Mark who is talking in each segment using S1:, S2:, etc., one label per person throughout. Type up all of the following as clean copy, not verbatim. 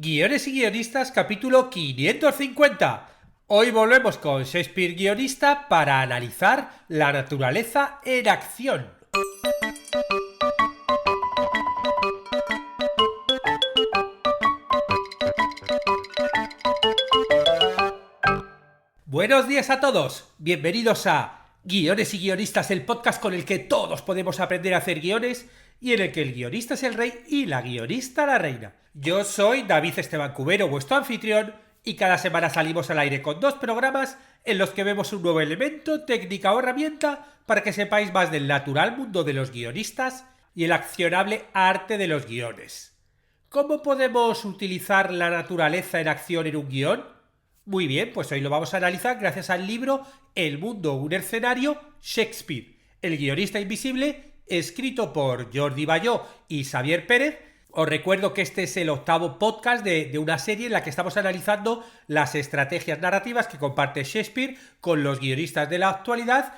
S1: Guiones y guionistas, capítulo 550. Hoy volvemos con Shakespeare guionista para analizar la naturaleza en acción. Buenos días a todos, bienvenidos a Guiones y guionistas, el podcast con el que todos podemos aprender a hacer guiones y en el que el guionista es el rey y la guionista la reina. Yo soy David Esteban Cubero, vuestro anfitrión, y cada semana salimos al aire con 2 programas en los que vemos un nuevo elemento, técnica o herramienta para que sepáis más del natural mundo de los guionistas y el accionable arte de los guiones. ¿Cómo podemos utilizar la naturaleza en acción en un guión? Muy bien, pues hoy lo vamos a analizar gracias al libro El mundo, un escenario, Shakespeare, el guionista invisible, escrito por Jordi Bayó y Xavier Pérez. Os recuerdo que este es el 8º podcast de una serie en la que estamos analizando las estrategias narrativas que comparte Shakespeare con los guionistas de la actualidad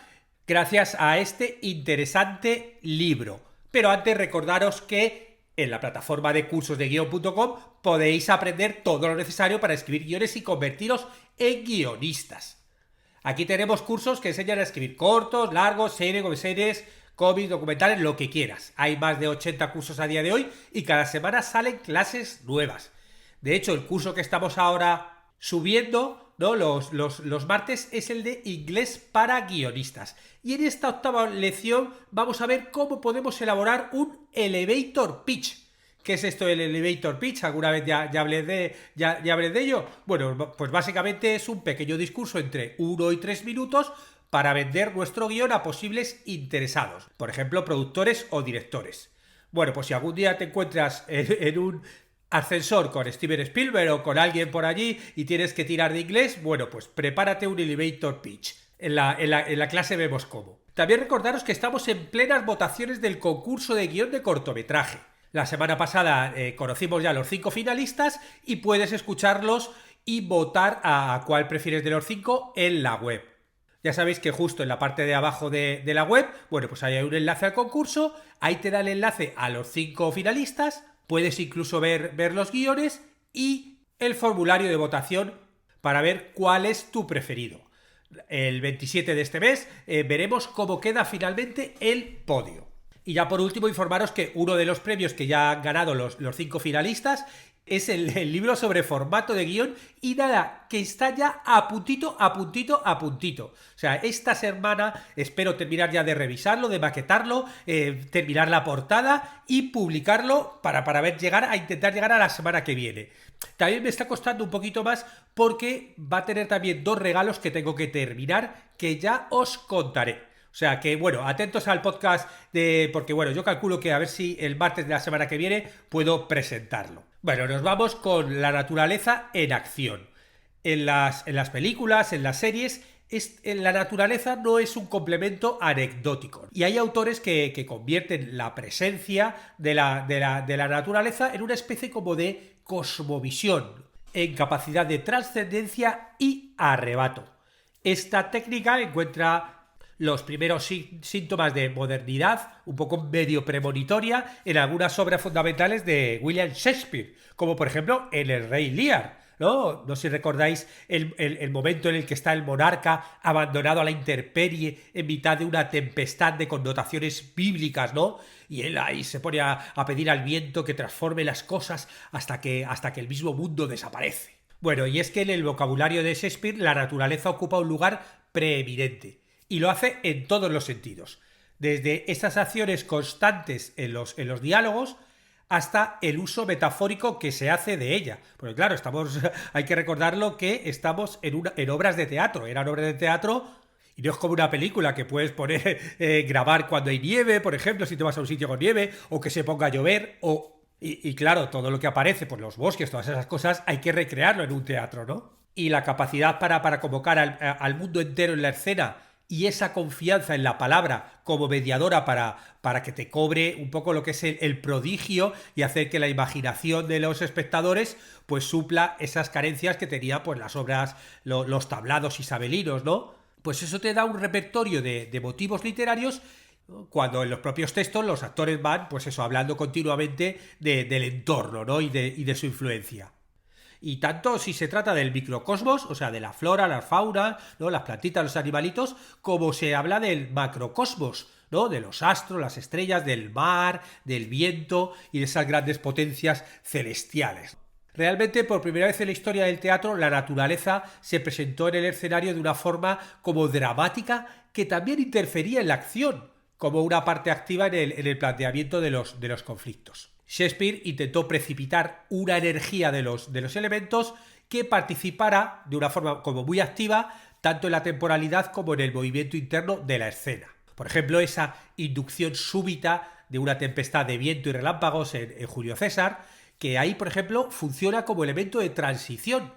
S1: gracias a este interesante libro. Pero antes recordaros que en la plataforma de cursos de guion.com podéis aprender todo lo necesario para escribir guiones y convertiros en guionistas. Aquí tenemos cursos que enseñan a escribir cortos, largos, series, cómics, documentales, lo que quieras. Hay más de 80 cursos a día de hoy y cada semana salen clases nuevas. De hecho, el curso que estamos ahora subiendo, ¿no? los martes, es el de inglés para guionistas. Y en esta 8ª lección vamos a ver cómo podemos elaborar un elevator pitch. ¿Qué es esto del elevator pitch? ¿Alguna vez ya hablé de ello? Bueno, pues básicamente es un pequeño discurso entre 1 y 3 minutos para vender nuestro guión a posibles interesados, por ejemplo, productores o directores. Bueno, pues si algún día te encuentras en un ascensor con Steven Spielberg o con alguien por allí y tienes que tirar de inglés, bueno, pues prepárate un elevator pitch. En la clase vemos cómo. También recordaros que estamos en plenas votaciones del concurso de guión de cortometraje. La semana pasada conocimos ya los 5 finalistas y puedes escucharlos y votar a cuál prefieres de los 5 en la web. Ya sabéis que justo en la parte de abajo de la web, bueno, pues ahí hay un enlace al concurso, ahí te da el enlace a los 5 finalistas, puedes incluso ver los guiones y el formulario de votación para ver cuál es tu preferido. El 27 de este mes veremos cómo queda finalmente el podio. Y ya por último informaros que uno de los premios que ya han ganado los 5 finalistas es el libro sobre formato de guión y nada, que está ya a puntito. O sea, esta semana espero terminar ya de revisarlo, de maquetarlo, terminar la portada y publicarlo para intentar llegar a la semana que viene. También me está costando un poquito más porque va a tener también 2 regalos que tengo que terminar que ya os contaré. O sea que, bueno, atentos al podcast porque, bueno, yo calculo que a ver si el martes de la semana que viene puedo presentarlo. Bueno, nos vamos con la naturaleza en acción. En las películas, en las series, la naturaleza no es un complemento anecdótico. Y hay autores que convierten la presencia de la naturaleza en una especie como de cosmovisión, en capacidad de trascendencia y arrebato. Esta técnica encuentra los primeros síntomas de modernidad, un poco medio premonitoria, en algunas obras fundamentales de William Shakespeare, como por ejemplo en El Rey Lear, ¿no? No sé si recordáis el momento en el que está el monarca abandonado a la intemperie en mitad de una tempestad de connotaciones bíblicas, ¿no? Y él ahí se pone a pedir al viento que transforme las cosas hasta que el mismo mundo desaparece. Bueno, y es que en el vocabulario de Shakespeare la naturaleza ocupa un lugar preeminente. Y lo hace en todos los sentidos. Desde esas acciones constantes en los diálogos hasta el uso metafórico que se hace de ella. Porque claro, hay que recordarlo que estamos en obras de teatro. Eran obras de teatro y no es como una película que puedes grabar cuando hay nieve, por ejemplo, si te vas a un sitio con nieve, o que se ponga a llover, y claro, todo lo que aparece, pues los bosques, todas esas cosas, hay que recrearlo en un teatro, ¿no? Y la capacidad para convocar al mundo entero en la escena y esa confianza en la palabra como mediadora para que te cobre un poco lo que es el prodigio y hacer que la imaginación de los espectadores pues supla esas carencias que tenía pues las obras, los tablados isabelinos, ¿no? Pues eso te da un repertorio de motivos literarios cuando en los propios textos los actores van, pues eso, hablando continuamente del entorno, ¿no? y de su influencia. Y tanto si se trata del microcosmos, o sea, de la flora, la fauna, ¿no? Las plantitas, los animalitos, como se habla del macrocosmos, ¿no? De los astros, las estrellas, del mar, del viento y de esas grandes potencias celestiales. Realmente, por primera vez en la historia del teatro, la naturaleza se presentó en el escenario de una forma como dramática que también interfería en la acción, como una parte activa en el planteamiento de los conflictos. Shakespeare intentó precipitar una energía de los elementos que participara de una forma como muy activa tanto en la temporalidad como en el movimiento interno de la escena. Por ejemplo, esa inducción súbita de una tempestad de viento y relámpagos en Julio César, que ahí, por ejemplo, funciona como elemento de transición,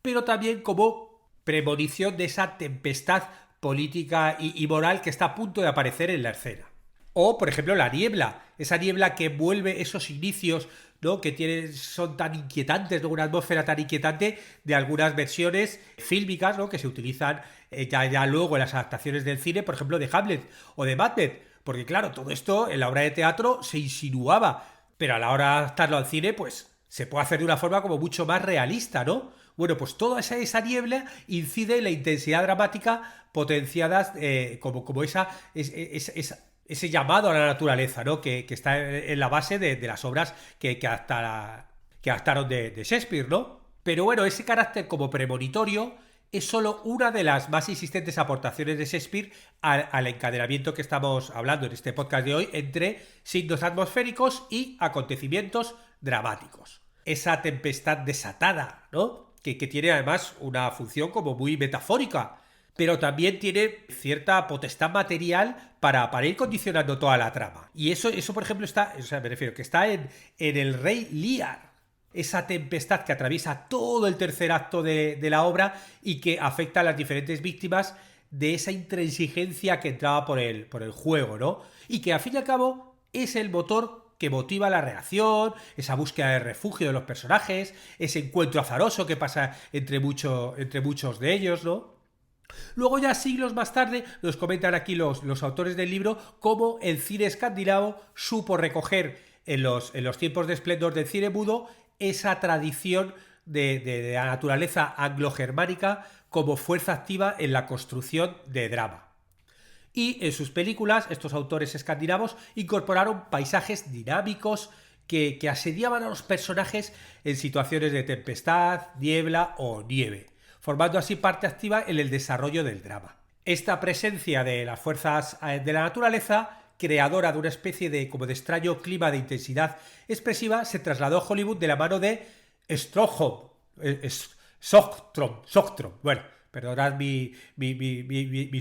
S1: pero también como premonición de esa tempestad política y moral que está a punto de aparecer en la escena. O, por ejemplo, la niebla, esa niebla que envuelve esos inicios, ¿no? Que son tan inquietantes, ¿no? Una atmósfera tan inquietante de algunas versiones fílmicas, ¿no? Que se utilizan ya luego en las adaptaciones del cine, por ejemplo, de Hamlet o de Macbeth. Porque claro, todo esto en la obra de teatro se insinuaba, pero a la hora de adaptarlo al cine, pues se puede hacer de una forma como mucho más realista, ¿no? Bueno, pues toda esa niebla incide en la intensidad dramática potenciadas como ese llamado a la naturaleza, ¿no? Que está en la base de las obras que adaptaron de Shakespeare, ¿no? Pero bueno, ese carácter como premonitorio es solo una de las más insistentes aportaciones de Shakespeare al encadenamiento que estamos hablando en este podcast de hoy entre signos atmosféricos y acontecimientos dramáticos. Esa tempestad desatada, ¿no? Que tiene además una función como muy metafórica, pero también tiene cierta potestad material para ir condicionando toda la trama. Y eso por ejemplo, está, o sea, me refiero, que está en el Rey Lear. Esa tempestad que atraviesa todo el tercer acto de la obra y que afecta a las diferentes víctimas de esa intransigencia que entraba por el juego, ¿no? Y que al fin y al cabo es el motor que motiva la reacción, esa búsqueda de refugio de los personajes, ese encuentro azaroso que pasa entre muchos de ellos, ¿no? Luego ya siglos más tarde nos comentan aquí los autores del libro cómo el cine escandinavo supo recoger en los tiempos de esplendor del cine mudo esa tradición de la naturaleza anglo-germánica como fuerza activa en la construcción de drama. Y en sus películas, estos autores escandinavos incorporaron paisajes dinámicos que asediaban a los personajes en situaciones de tempestad, niebla o nieve, formando así parte activa en el desarrollo del drama. Esta presencia de las fuerzas de la naturaleza, creadora de una especie de extraño clima de intensidad expresiva, se trasladó a Hollywood de la mano de Sockstrom. Bueno, perdonad mi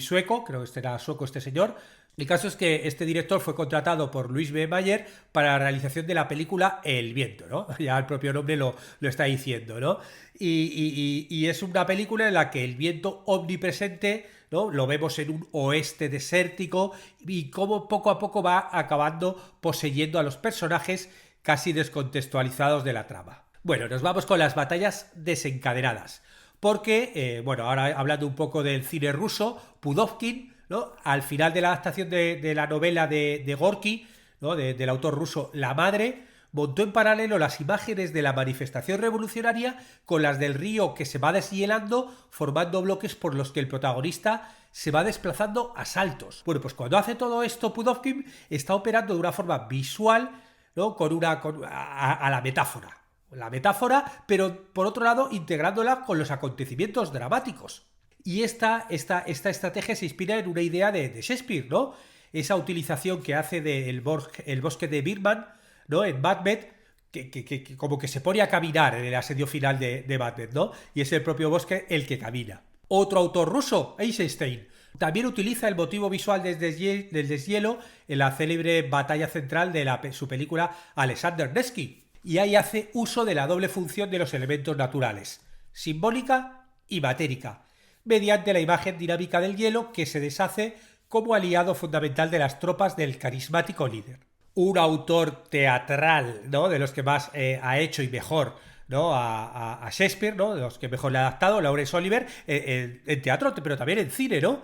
S1: sueco, creo que era sueco este señor. El caso es que este director fue contratado por Louis B. Mayer para la realización de la película El viento, ¿no? Ya el propio nombre lo está diciendo, ¿no? Y es una película en la que el viento omnipresente, ¿no? Lo vemos en un oeste desértico y cómo poco a poco va acabando poseyendo a los personajes casi descontextualizados de la trama. Bueno, nos vamos con las batallas desencadenadas. Porque, ahora hablando un poco del cine ruso, Pudovkin, ¿no? Al final de la adaptación de la novela de Gorky, ¿no? Del autor ruso La Madre, montó en paralelo las imágenes de la manifestación revolucionaria con las del río que se va deshielando, formando bloques por los que el protagonista se va desplazando a saltos. Bueno, pues cuando hace todo esto, Pudovkin está operando de una forma visual, ¿no? A la metáfora. La metáfora, pero por otro lado integrándola con los acontecimientos dramáticos. Y esta estrategia se inspira en una idea de Shakespeare, ¿no? Esa utilización que hace del bosque de Birman, ¿no? En Macbeth, que como que se pone a caminar en el asedio final de Macbeth, ¿no? Y es el propio bosque el que camina. Otro autor ruso, Eisenstein, también utiliza el motivo visual del deshielo en la célebre batalla central de su película Alexander Nevsky. Y ahí hace uso de la doble función de los elementos naturales, simbólica y matérica, mediante la imagen dinámica del hielo que se deshace como aliado fundamental de las tropas del carismático líder. Un autor teatral, ¿no? De los que más ha hecho y mejor, ¿no? a Shakespeare, ¿no? De los que mejor le ha adaptado, Laurence Olivier, en teatro, pero también en cine, ¿no?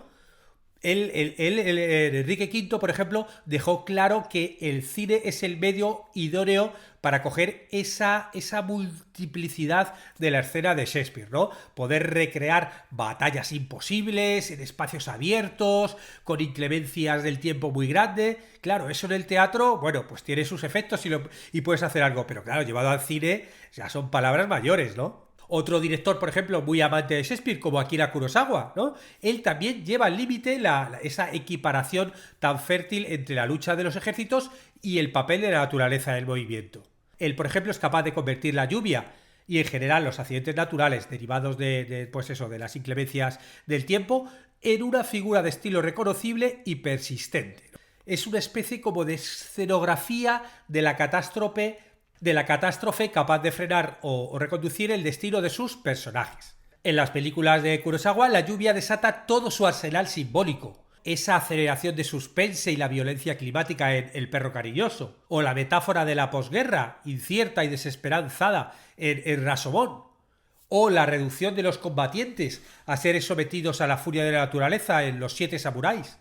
S1: Enrique V, por ejemplo, dejó claro que el cine es el medio idóneo para coger esa multiplicidad de la escena de Shakespeare, ¿no? Poder recrear batallas imposibles en espacios abiertos, con inclemencias del tiempo muy grande. Claro, eso en el teatro, bueno, pues tiene sus efectos y puedes hacer algo, pero claro, llevado al cine ya son palabras mayores, ¿no? Otro director, por ejemplo, muy amante de Shakespeare, como Akira Kurosawa, ¿no? Él también lleva al límite esa equiparación tan fértil entre la lucha de los ejércitos y el papel de la naturaleza del movimiento. Él, por ejemplo, es capaz de convertir la lluvia y en general los accidentes naturales derivados de las inclemencias del tiempo en una figura de estilo reconocible y persistente. Es una especie como de escenografía de la catástrofe capaz de frenar o reconducir el destino de sus personajes. En las películas de Kurosawa, la lluvia desata todo su arsenal simbólico. Esa aceleración de suspense y la violencia climática en El perro cariñoso, o la metáfora de la posguerra, incierta y desesperanzada en Rashomon, o la reducción de los combatientes a seres sometidos a la furia de la naturaleza en Los siete samuráis,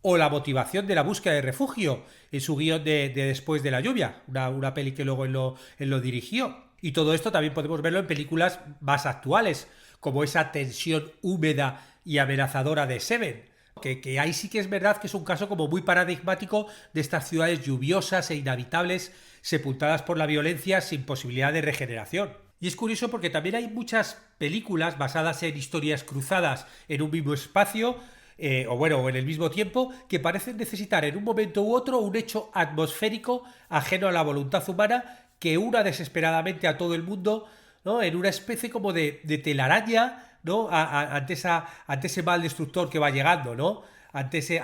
S1: o la motivación de la búsqueda de refugio en su guión de Después de la lluvia, una peli que luego él lo dirigió. Y todo esto también podemos verlo en películas más actuales, como esa tensión húmeda y amenazadora de Seven, que ahí sí que es verdad que es un caso como muy paradigmático de estas ciudades lluviosas e inhabitables, sepultadas por la violencia sin posibilidad de regeneración. Y es curioso porque también hay muchas películas basadas en historias cruzadas en un mismo espacio, o en el mismo tiempo, que parecen necesitar en un momento u otro un hecho atmosférico ajeno a la voluntad humana que una desesperadamente a todo el mundo, ¿no? En una especie como de telaraña, ¿no? Ante ese mal destructor que va llegando, ¿no? Ante ese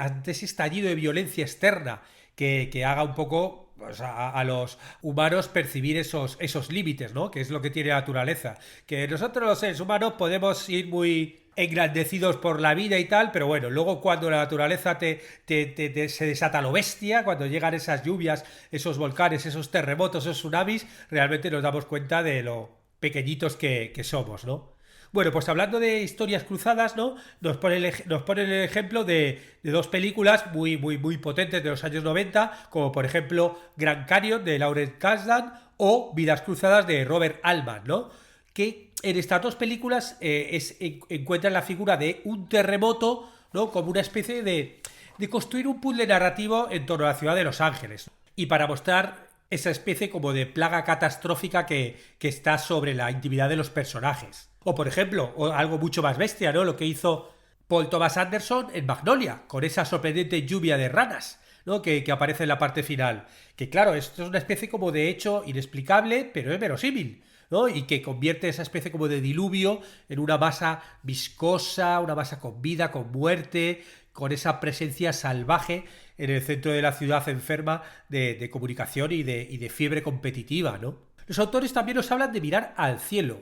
S1: estallido de violencia externa que haga un poco pues, a los humanos percibir esos límites, ¿no? Que es lo que tiene la naturaleza. Que nosotros los seres humanos podemos ir muy engrandecidos por la vida y tal, pero bueno, luego cuando la naturaleza se desata lo bestia, cuando llegan esas lluvias, esos volcanes, esos terremotos, esos tsunamis, realmente nos damos cuenta de lo pequeñitos que somos, ¿no? Bueno, pues hablando de historias cruzadas, ¿no? Nos ponen el ejemplo de dos películas muy potentes de los años 90, como por ejemplo Grand Canyon de Lawrence Kasdan o Vidas Cruzadas de Robert Altman, ¿no? Que en estas dos películas encuentran la figura de un terremoto, ¿no? Como una especie de construir un puzzle narrativo en torno a la ciudad de Los Ángeles. Y para mostrar esa especie como de plaga catastrófica que está sobre la intimidad de los personajes. O por ejemplo, algo mucho más bestia, ¿no? Lo que hizo Paul Thomas Anderson en Magnolia, con esa sorprendente lluvia de ranas, ¿no? Que aparece en la parte final. Que claro, esto es una especie como de hecho inexplicable, pero es verosímil, ¿no? Y que convierte esa especie como de diluvio en una masa viscosa, una masa con vida, con muerte, con esa presencia salvaje en el centro de la ciudad enferma de comunicación y de fiebre competitiva, ¿no? Los autores también nos hablan de mirar al cielo,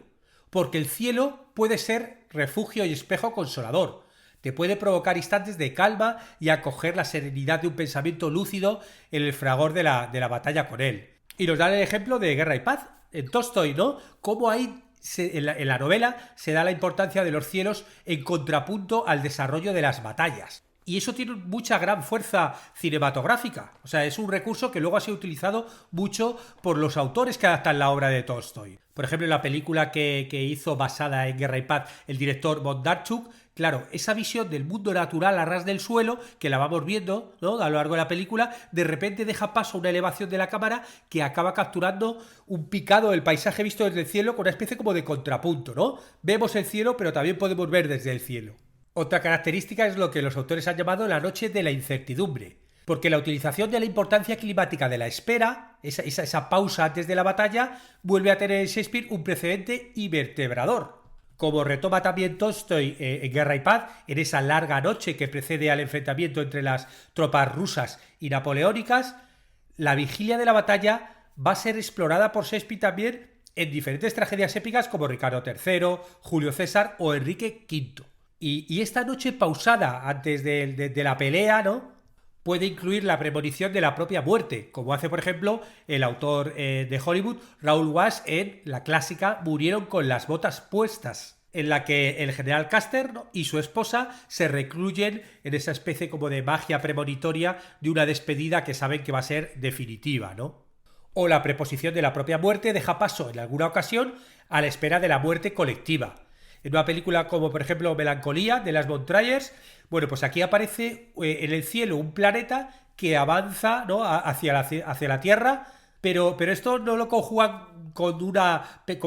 S1: porque el cielo puede ser refugio y espejo consolador. Te puede provocar instantes de calma y acoger la serenidad de un pensamiento lúcido en el fragor de la batalla con él. Y nos dan el ejemplo de Guerra y Paz en Tolstoy, ¿no? Cómo ahí en la novela se da la importancia de los cielos en contrapunto al desarrollo de las batallas. Y eso tiene mucha gran fuerza cinematográfica. O sea, es un recurso que luego ha sido utilizado mucho por los autores que adaptan la obra de Tolstoy. Por ejemplo, en la película que hizo basada en Guerra y Paz el director Bondarchuk, claro, esa visión del mundo natural a ras del suelo, que la vamos viendo, ¿no? A lo largo de la película, de repente deja paso a una elevación de la cámara que acaba capturando un picado del paisaje visto desde el cielo con una especie como de contrapunto, ¿no? Vemos el cielo, pero también podemos ver desde el cielo. Otra característica es lo que los autores han llamado la noche de la incertidumbre, porque la utilización de la importancia climática de la espera, esa pausa antes de la batalla, vuelve a tener en Shakespeare un precedente invertebrador. Como retoma también Tolstoy en Guerra y Paz, en esa larga noche que precede al enfrentamiento entre las tropas rusas y napoleónicas, la vigilia de la batalla va a ser explorada por Shakespeare también en diferentes tragedias épicas como Ricardo III, Julio César o Enrique V. Y esta noche pausada antes de la pelea, ¿no? Puede incluir la premonición de la propia muerte, como hace, por ejemplo, el autor de Hollywood, Raoul Walsh, en la clásica Murieron con las botas puestas. en la que el general Custer, ¿no?, y su esposa se recluyen en esa especie como de magia premonitoria de una despedida que saben que va a ser definitiva, ¿no? O la preposición de la propia muerte deja paso en alguna ocasión a la espera de la muerte colectiva. En una película como por ejemplo Melancolía de las von Trier, bueno, pues aquí aparece en el cielo un planeta que avanza, ¿no?, hacia la Tierra, pero esto no lo conjugan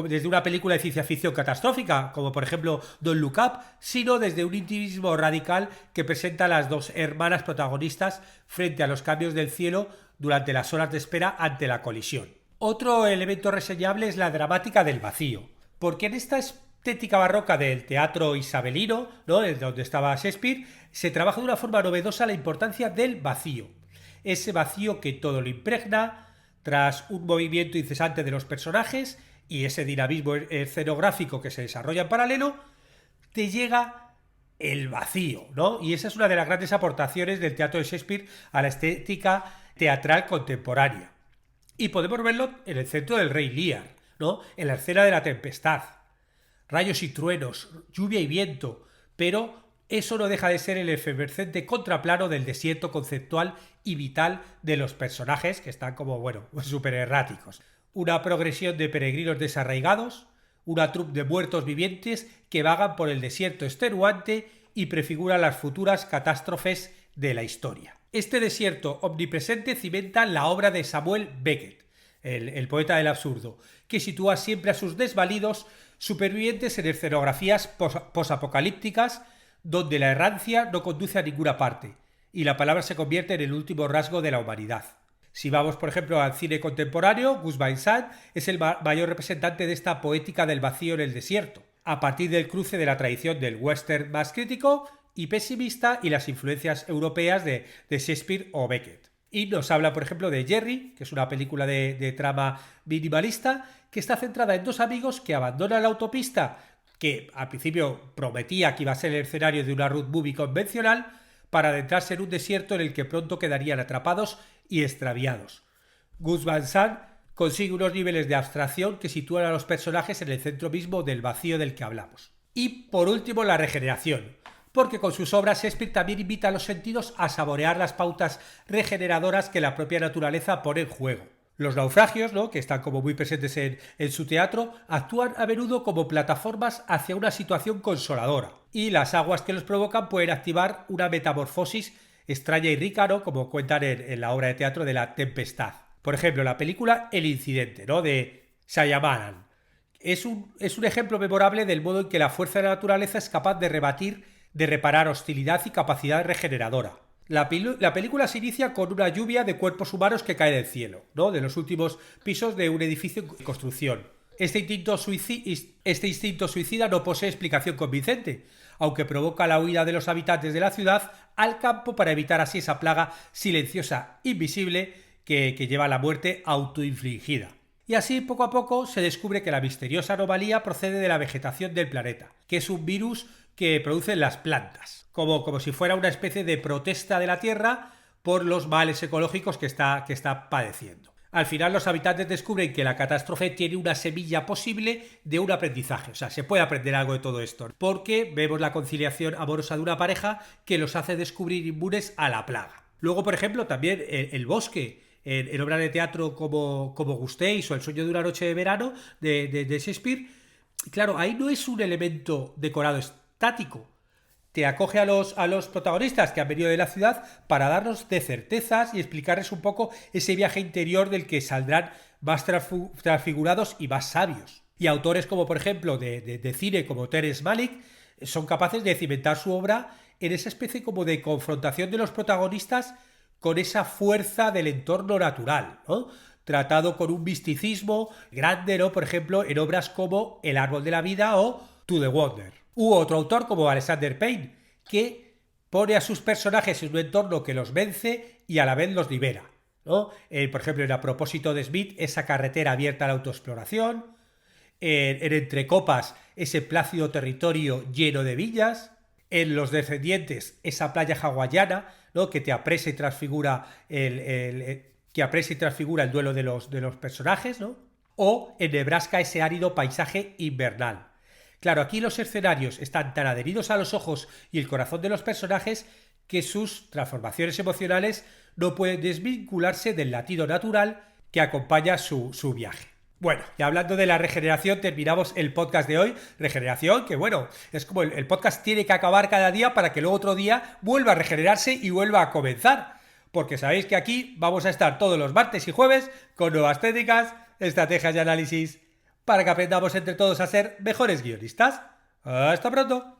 S1: desde una película de ciencia ficción catastrófica, como por ejemplo Don't Look Up, sino desde un intimismo radical que presenta a las dos hermanas protagonistas frente a los cambios del cielo durante las horas de espera ante la colisión. Otro elemento reseñable es la dramática del vacío, porque en esta estética barroca del teatro isabelino, ¿no?, donde estaba Shakespeare, se trabaja de una forma novedosa la importancia del vacío. Ese vacío que todo lo impregna, tras un movimiento incesante de los personajes y ese dinamismo escenográfico que se desarrolla en paralelo, te llega el vacío, ¿no? Y esa es una de las grandes aportaciones del teatro de Shakespeare a la estética teatral contemporánea. Y podemos verlo en el centro del Rey Lear, ¿no?, en la escena de la tempestad. Rayos y truenos, lluvia y viento, pero eso no deja de ser el efervescente contraplano del desierto conceptual y vital de los personajes, que están como, bueno, súper erráticos. Una progresión de peregrinos desarraigados, una troupe de muertos vivientes que vagan por el desierto extenuante y prefiguran las futuras catástrofes de la historia. Este desierto omnipresente cimenta la obra de Samuel Beckett, el poeta del absurdo, que sitúa siempre a sus desvalidos supervivientes en escenografías posapocalípticas donde la errancia no conduce a ninguna parte y la palabra se convierte en el último rasgo de la humanidad. Si vamos, por ejemplo, al cine contemporáneo, Gus Van Sant es el mayor representante de esta poética del vacío en el desierto, a partir del cruce de la tradición del western más crítico y pesimista y las influencias europeas de Shakespeare o Beckett. Y nos habla, por ejemplo, de Jerry, que es una película de trama minimalista, que está centrada en dos amigos que abandonan la autopista, que al principio prometía que iba a ser el escenario de una road movie convencional, para adentrarse en un desierto en el que pronto quedarían atrapados y extraviados. Gus Van Sant consigue unos niveles de abstracción que sitúan a los personajes en el centro mismo del vacío del que hablamos. Y por último, la regeneración, porque con sus obras Shakespeare también invita a los sentidos a saborear las pautas regeneradoras que la propia naturaleza pone en juego. Los naufragios, ¿no?, que están como muy presentes en su teatro, actúan a menudo como plataformas hacia una situación consoladora, y las aguas que los provocan pueden activar una metamorfosis extraña y rica, ¿no?, como cuentan en la obra de teatro de La Tempestad. Por ejemplo, la película El Incidente, ¿no?, de Shyamalan, es un ejemplo memorable del modo en que la fuerza de la naturaleza es capaz de reparar hostilidad y capacidad regeneradora. La película se inicia con una lluvia de cuerpos humanos que cae del cielo, ¿no?, de los últimos pisos de un edificio en construcción. Este instinto suicida no posee explicación convincente, aunque provoca la huida de los habitantes de la ciudad al campo para evitar así esa plaga silenciosa, invisible, que lleva a la muerte autoinfligida. Y así, poco a poco, se descubre que la misteriosa anomalía procede de la vegetación del planeta, que es un virus que producen las plantas, como si fuera una especie de protesta de la Tierra por los males ecológicos que está padeciendo. Al final los habitantes descubren que la catástrofe tiene una semilla posible de un aprendizaje, o sea, se puede aprender algo de todo esto, porque vemos la conciliación amorosa de una pareja que los hace descubrir inmunes a la plaga. Luego, por ejemplo, también el bosque, en obras de teatro como Gustéis o El sueño de una noche de verano de Shakespeare, claro, ahí no es un elemento decorado estático. Te acoge a los protagonistas que han venido de la ciudad para darnos de certezas y explicarles un poco ese viaje interior del que saldrán más transfigurados y más sabios. Y autores como por ejemplo de cine como Terrence Malick son capaces de cimentar su obra en esa especie como de confrontación de los protagonistas con esa fuerza del entorno natural, ¿no?, tratado con un misticismo grande, ¿no?, por ejemplo en obras como El árbol de la vida o To the Wonder. U otro autor como Alexander Payne, que pone a sus personajes en un entorno que los vence y a la vez los libera, ¿no? Por ejemplo, en A propósito de Smith, esa carretera abierta a la autoexploración, en Entre copas, ese plácido territorio lleno de villas, en Los descendientes, esa playa hawaiana, ¿no?, que te apresa y transfigura el duelo de los personajes, ¿no?, o en Nebraska, ese árido paisaje invernal. Claro, aquí los escenarios están tan adheridos a los ojos y el corazón de los personajes que sus transformaciones emocionales no pueden desvincularse del latido natural que acompaña su viaje. Bueno, y hablando de la regeneración, terminamos el podcast de hoy. Regeneración, que bueno, es como el podcast tiene que acabar cada día para que luego otro día vuelva a regenerarse y vuelva a comenzar. Porque sabéis que aquí vamos a estar todos los martes y jueves con nuevas técnicas, estrategias y análisis para que aprendamos entre todos a ser mejores guionistas. ¡Hasta pronto!